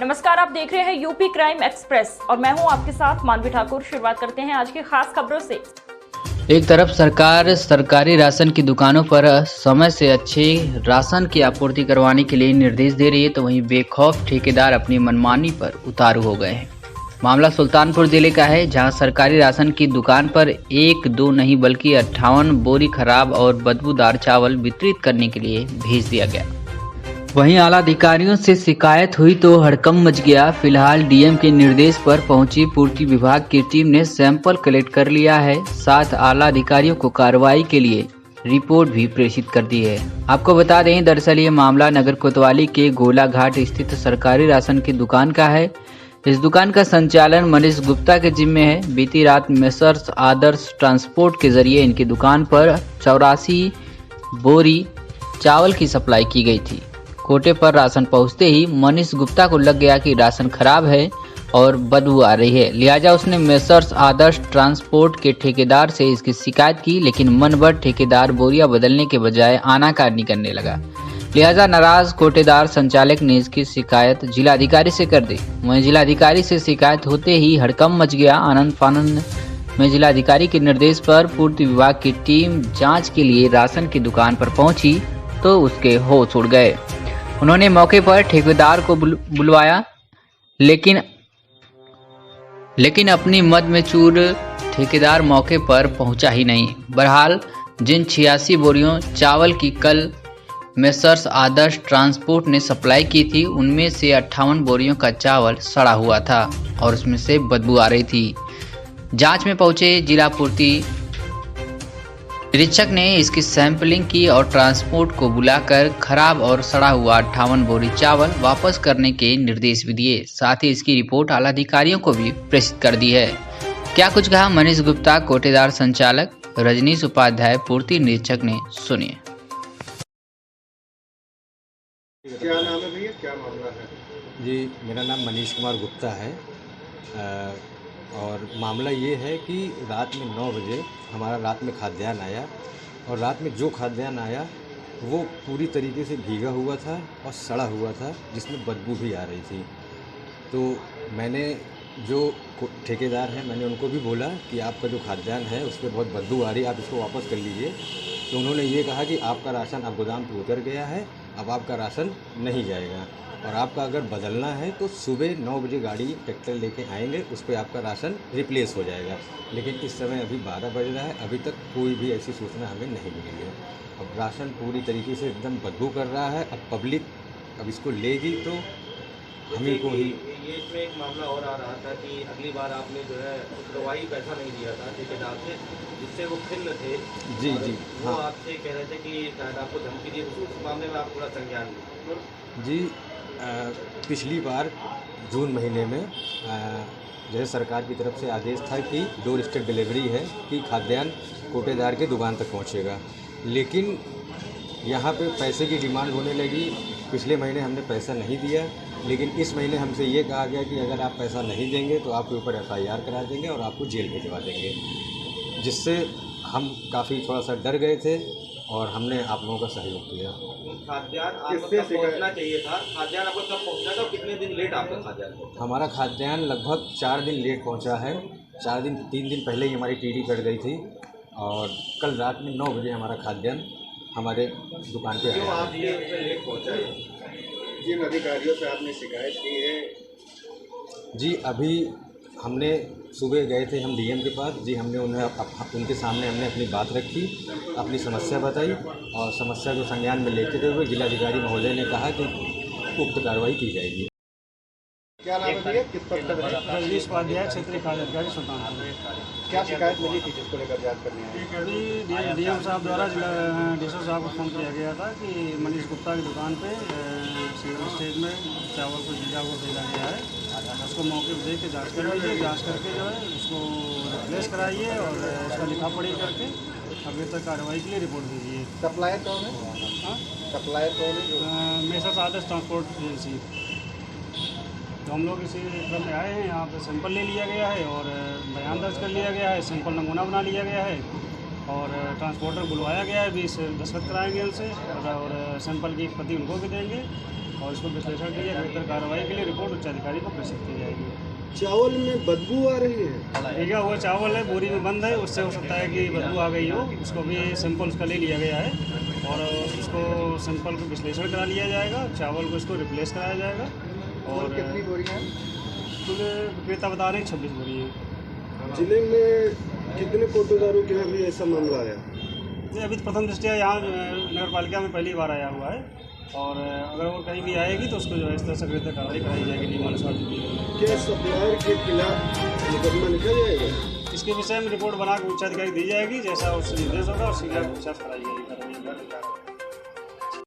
नमस्कार, आप देख रहे हैं यूपी क्राइम एक्सप्रेस और मैं हूं आपके साथ मानवी ठाकुर। शुरुआत करते हैं आज की खास खबरों से। एक तरफ सरकार सरकारी राशन की दुकानों पर समय से अच्छे राशन की आपूर्ति करवाने के लिए निर्देश दे रही है, तो वहीं बेखौफ ठेकेदार अपनी मनमानी पर उतारू हो गए हैं। मामला सुल्तानपुर जिले का है, जहां सरकारी राशन की दुकान पर एक दो नहीं बल्कि 58 बोरी खराब और बदबूदार चावल वितरित करने के लिए भेज दिया गया। वहीं आला अधिकारियों से शिकायत हुई तो हड़कंप मच गया। फिलहाल डीएम के निर्देश पर पहुंची पूर्ति विभाग की टीम ने सैंपल कलेक्ट कर लिया है, साथ आला अधिकारियों को कार्रवाई के लिए रिपोर्ट भी प्रेषित कर दी है। आपको बता दें, दरअसल ये मामला नगर कोतवाली के गोला घाट स्थित सरकारी राशन की दुकान का है। इस दुकान का संचालन मनीष गुप्ता के जिम्मे है। बीती रात मेसर्स आदर्श ट्रांसपोर्ट के जरिए इनकी दुकान पर 84 बोरी चावल की सप्लाई की गई थी। कोटे पर राशन पहुंचते ही मनीष गुप्ता को लग गया कि राशन खराब है और बदबू आ रही है, लिहाजा उसने मेसर्स आदर्श ट्रांसपोर्ट के ठेकेदार से इसकी शिकायत की, लेकिन मन भर ठेकेदार बोरियां बदलने के बजाय आनाकानी करने लगा। लिहाजा नाराज कोटेदार संचालक ने इसकी शिकायत जिलाधिकारी से कर दी। वहीं जिलाधिकारी से शिकायत होते ही हड़कंप मच गया। आनंद फानंद में जिलाधिकारी के निर्देश पर पूर्ति विभाग की टीम जांच के लिए राशन की दुकान पर पहुंची तो उसके होश उड़ गए। उन्होंने मौके पर ठेकेदार को बुलवाया, लेकिन अपनी मद में चूर ठेकेदार मौके पर पहुंचा ही नहीं। बहरहाल जिन 86 बोरियों चावल की कल मेसर्स आदर्श ट्रांसपोर्ट ने सप्लाई की थी, उनमें से 58 बोरियों का चावल सड़ा हुआ था और उसमें से बदबू आ रही थी। जांच में पहुंचे जिला पूर्ति निरीक्षक ने इसकी सैंपलिंग की और ट्रांसपोर्ट को बुलाकर खराब और सड़ा हुआ 58 बोरी चावल वापस करने के निर्देश भी दिए। साथ ही इसकी रिपोर्ट आला अधिकारियों को भी प्रेषित कर दी है। क्या कुछ कहा मनीष गुप्ता, कोटेदार संचालक, रजनीश उपाध्याय, पूर्ति निरीक्षक ने, सुनिए। क्या नाम है भैया, क्या मामला है? जी, मेरा नाम मनीष कुमार गुप्ता है और मामला ये है कि रात में 9 बजे हमारा रात में खाद्यान्न आया और रात में जो खाद्यान्न आया वो पूरी तरीके से भीगा हुआ था और सड़ा हुआ था, जिसमें बदबू भी आ रही थी। तो मैंने जो ठेकेदार हैं, मैंने उनको भी बोला कि आपका जो खाद्यान्न है उस पर बहुत बदबू आ रही है, आप इसको वापस कर लीजिए। तो उन्होंने ये कहा कि आपका राशन अब गोदाम पे उतर गया है, अब आपका राशन नहीं जाएगा और आपका अगर बदलना है तो सुबह 9 बजे गाड़ी ट्रैक्टर लेके आएंगे, उस पर आपका राशन रिप्लेस हो जाएगा। लेकिन इस समय अभी 12 बज रहा है, अभी तक कोई भी ऐसी सूचना हमें नहीं मिली है। अब राशन पूरी तरीके से एकदम बदबू कर रहा है। अब पब्लिक अब इसको लेगी तो हमें को ही। ये इसमें एक मामला और आ रहा था कि अगली बार आपने जो है उत्तरवाही पैसा नहीं दिया था ठेकेदार से, जिससे वो खिन्न थे। जी और जी वो हाँ आपसे कह रहे थे कि शायद आपको धमकी दी, उस मामले में आप थोड़ा संज्ञान लें। जी। पिछली बार जून महीने में जैसे सरकार की तरफ से आदेश था कि डोर स्टेप डिलीवरी है कि खाद्यान्न कोटेदार के दुकान तक पहुंचेगा, लेकिन यहाँ पे पैसे की डिमांड होने लगी। पिछले महीने हमने पैसा नहीं दिया, लेकिन इस महीने हमसे ये कहा गया कि अगर आप पैसा नहीं देंगे तो आपके ऊपर FIR करा देंगे और आपको जेल भिजवा देंगे, जिससे हम काफ़ी थोड़ा सा डर गए थे और हमने आप लोगों का सहयोग किया। खाद्यान्न आपको कब पहुंचना चाहिए था? खाद्यान्न आपको कब पहुंचना था और कितने दिन लेट आपका खाद्यान्न पहुंचा? हमारा खाद्यान्न लगभग 4 दिन लेट पहुंचा है। 3 दिन पहले ही हमारी TD कट गई थी और कल रात में 9 बजे हमारा खाद्यान्न हमारे दुकान पे आया। आप ये लेट पहुंचा? जिन अधिकारियों से आपने शिकायत की है? जी, अभी हमने सुबह गए थे हम DM के पास। जी, हमने उनके सामने हमने अपनी बात रखी, अपनी समस्या बताई और समस्या को संज्ञान में लेते हुए जिलाधिकारी महोदय ने कहा कि उक्त कार्रवाई की जाएगी। क्या नाम है भैया, किस पद पर है? रजनीश उपाध्याय, क्षेत्रीय कार्याधिकारी सुल्तानपुर। क्या शिकायत मिली थी जिसको लेकर जांच करने आए? अभी DM साहब द्वारा जिला DSO साहब को फ़ोन किया गया था कि मनीष गुप्ता की दुकान पे सिंगल स्टेज में चावल को भीगा हुआ भेजा गया है, उसको मौके पर देख के जाँच कर लीजिए। जाँच करके जो है उसको रिप्लेस कराइए और उसका लिखा पढ़ी करके अभी तक कार्रवाई के लिए रिपोर्ट दीजिए। सप्लायर कौन है? हाँ, सप्लायर कौन है? मेसर्स आदर्श ट्रांसपोर्ट एजेंसी। तो हम लोग इसी क्रम में आए हैं, यहाँ पे सैंपल ले लिया गया है और बयान दर्ज कर लिया गया है, सैंपल नमूना बना लिया गया है और ट्रांसपोर्टर बुलवाया गया है, 20 दस्तखत कराएंगे उनसे और सैंपल की प्रति उनको भी देंगे और इसको विश्लेषण के लिए बेहतर कार्रवाई के लिए रिपोर्ट उच्च अधिकारी को प्रेषित की जाएगी। चावल में बदबू आ रही है। भीगा हुआ चावल है, बोरी में बंद है, उससे हो सकता है कि बदबू आ गई हो। उसको भी सैंपल उसका ले लिया गया है और उसको सैंपल को विश्लेषण करा लिया जाएगा। चावल को इसको रिप्लेस कराया जाएगा। और कितनी बोरियां हैं? कुल विक्रेता बता रहे हैं 26 बोरी है। जिले में कितने कोटोदारों के यहाँ भी ऐसा मामला आया? ये अभी तो प्रथम दृष्टया यहाँ नगर पालिका में पहली बार आया हुआ है और अगर वो कहीं भी आएगी तो उसको जो है इस तरह से बेहतर कार्रवाई कराई जाएगी नियमानुसार। क्या सप्लायर के खिलाफ मुकदमा लिखा जाएगा? इसके विषय में रिपोर्ट बना के उच्च अधिकारी दी जाएगी। जैसा उससे निर्देश होगा उसके खिलाफ पूछताछ कराई जाएगी।